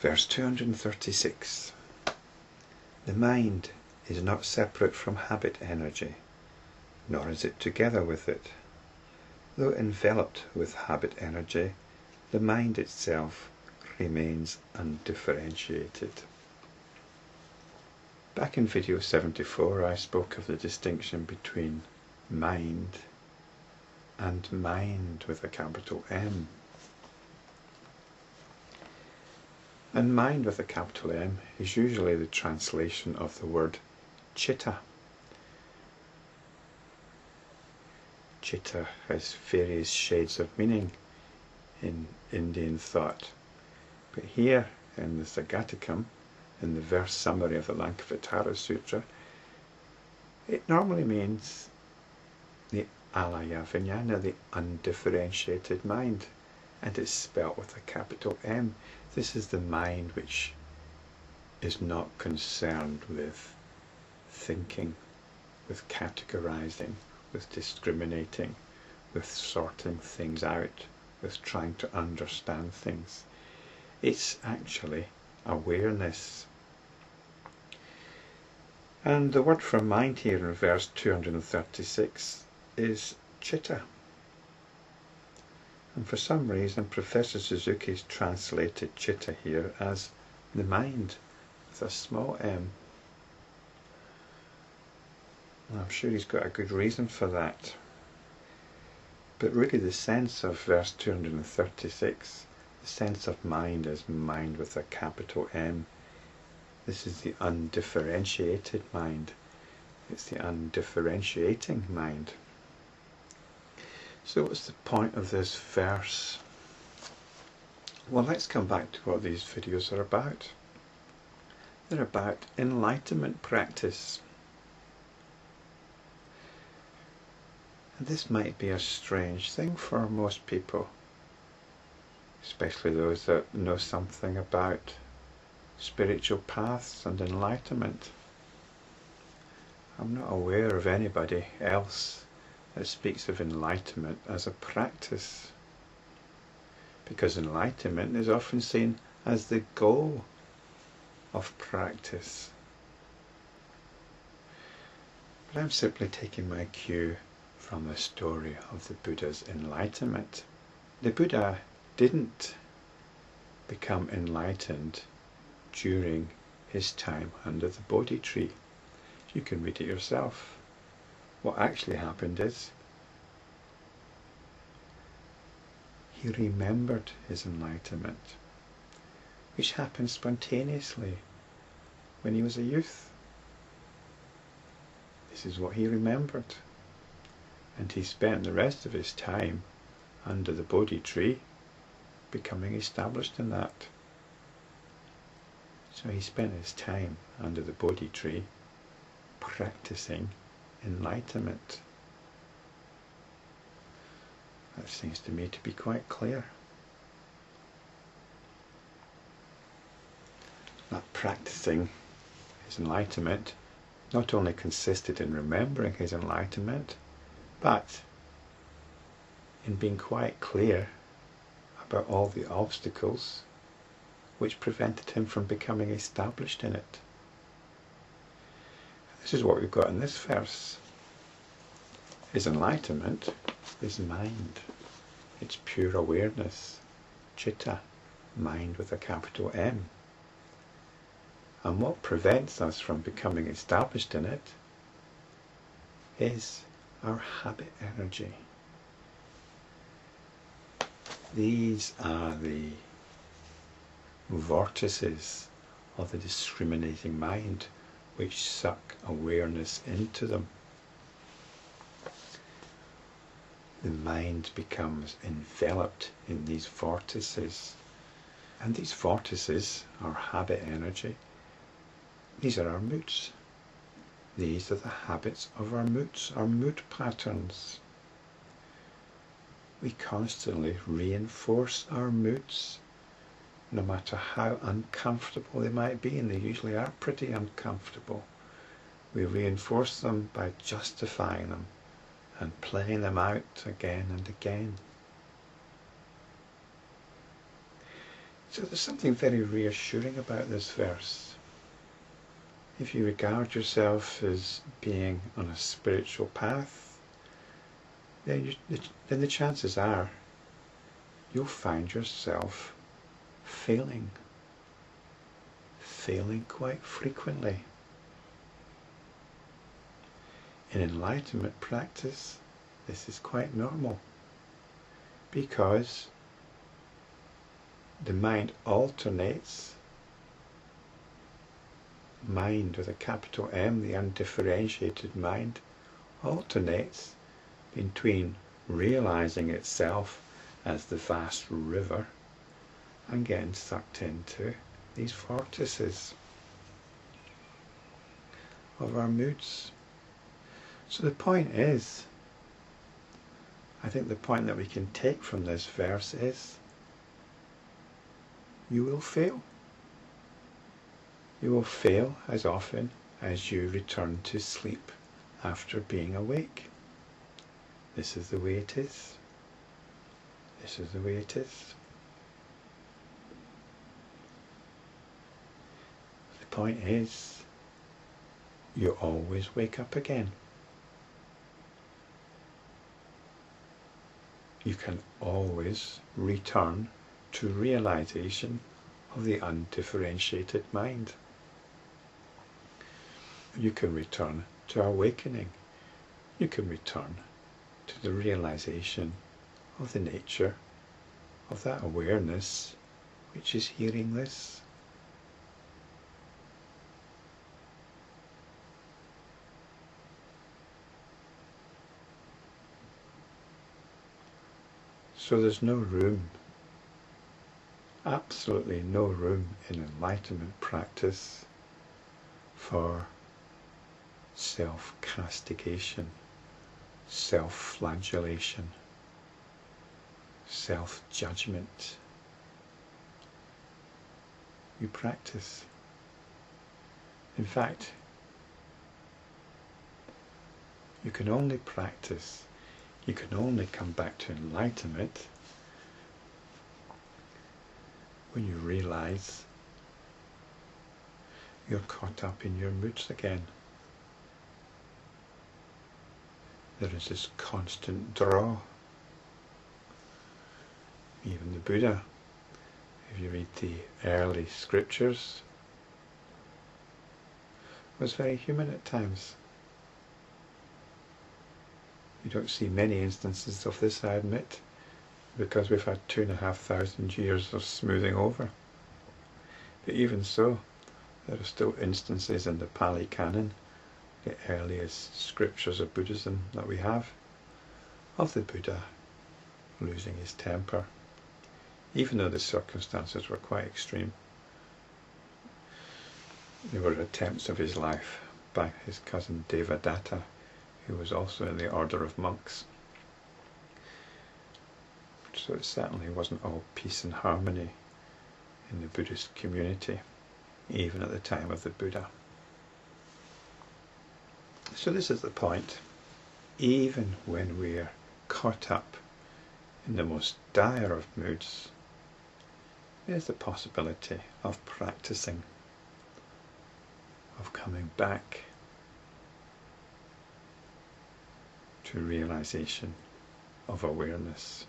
Verse 236. The mind is not separate from habit energy, nor is it together with it. Though enveloped with habit energy, the mind itself remains undifferentiated. Back in video 74 I spoke of the distinction between mind and mind with a capital M. And mind with a capital M is usually the translation of the word citta. Citta has various shades of meaning in Indian thought. But here in the Sagatikam, in the verse summary of the Lankavatara Sutra, it normally means the alaya vijnana, the undifferentiated mind, and it's spelt with a capital M. This is the mind which is not concerned with thinking, with categorizing, with discriminating, with sorting things out, with trying to understand things. It's actually awareness. And the word for mind here in verse 236 is citta. And for some reason Professor Suzuki's translated citta here as the mind with a small m. And I'm sure he's got a good reason for that. But really the sense of verse 236, the sense of mind is mind with a capital M. This is the undifferentiated mind. It's the undifferentiating mind. So what's the point of this verse? Well, let's come back to what these videos are about. They're about enlightenment practice. And this might be a strange thing for most people, especially those that know something about spiritual paths and enlightenment. I'm not aware of anybody else that speaks of enlightenment as a practice, because enlightenment is often seen as the goal of practice. But I'm simply taking my cue from the story of the Buddha's enlightenment. The Buddha didn't become enlightened during his time under the Bodhi tree. You can read it yourself. What actually happened is he remembered his enlightenment, which happened spontaneously when he was a youth. This is what he remembered, and he spent the rest of his time under the Bodhi tree becoming established in that. So he spent his time under the Bodhi tree practicing enlightenment. That seems to me to be quite clear. That practicing his enlightenment not only consisted in remembering his enlightenment, but in being quite clear about all the obstacles which prevented him from becoming established in it. This is what we've got in this verse. His enlightenment is mind. It's pure awareness. Citta, mind with a capital M. And what prevents us from becoming established in it is our habit energy. These are the vortices of the discriminating mind which suck awareness into them. The mind becomes enveloped in these vortices, and these vortices are habit energy. These are our moods. These are the habits of our moods, our mood patterns. We constantly reinforce our moods, no matter how uncomfortable they might be, and they usually are pretty uncomfortable. We reinforce them by justifying them and playing them out again and again. So there's something very reassuring about this verse. If you regard yourself as being on a spiritual path, then the chances are you'll find yourself failing quite frequently. In enlightenment practice, this is quite normal, because the mind alternates, mind with a capital M, the undifferentiated mind, alternates between realizing itself as the vast river and getting sucked into these vortices of our moods. So the point is, I think the point that we can take from this verse is, you will fail. You will fail as often as you return to sleep after being awake. This is the way it is. This is the way it is. The point is, you always wake up again. You can always return to realization of the undifferentiated mind. You can return to awakening. You can return to the realization of the nature of that awareness which is hearing this. So there's no room, absolutely no room in enlightenment practice for self-castigation, self-flagellation, self-judgment. You practice. In fact, you can only practice, you can only come back to enlightenment when you realize you're caught up in your moods again. There is this constant draw. Even the Buddha, if you read the early scriptures, was very human at times. You don't see many instances of this, I admit, because we've had 2,500 years of smoothing over. But even so, there are still instances in the Pali Canon, the earliest scriptures of Buddhism that we have, of the Buddha losing his temper, even though the circumstances were quite extreme. There were attempts of his life by his cousin Devadatta, who was also in the order of monks. So it certainly wasn't all peace and harmony in the Buddhist community, even at the time of the Buddha. So this is the point. Even when we're caught up in the most dire of moods, there's the possibility of practicing, of coming back to realization of awareness.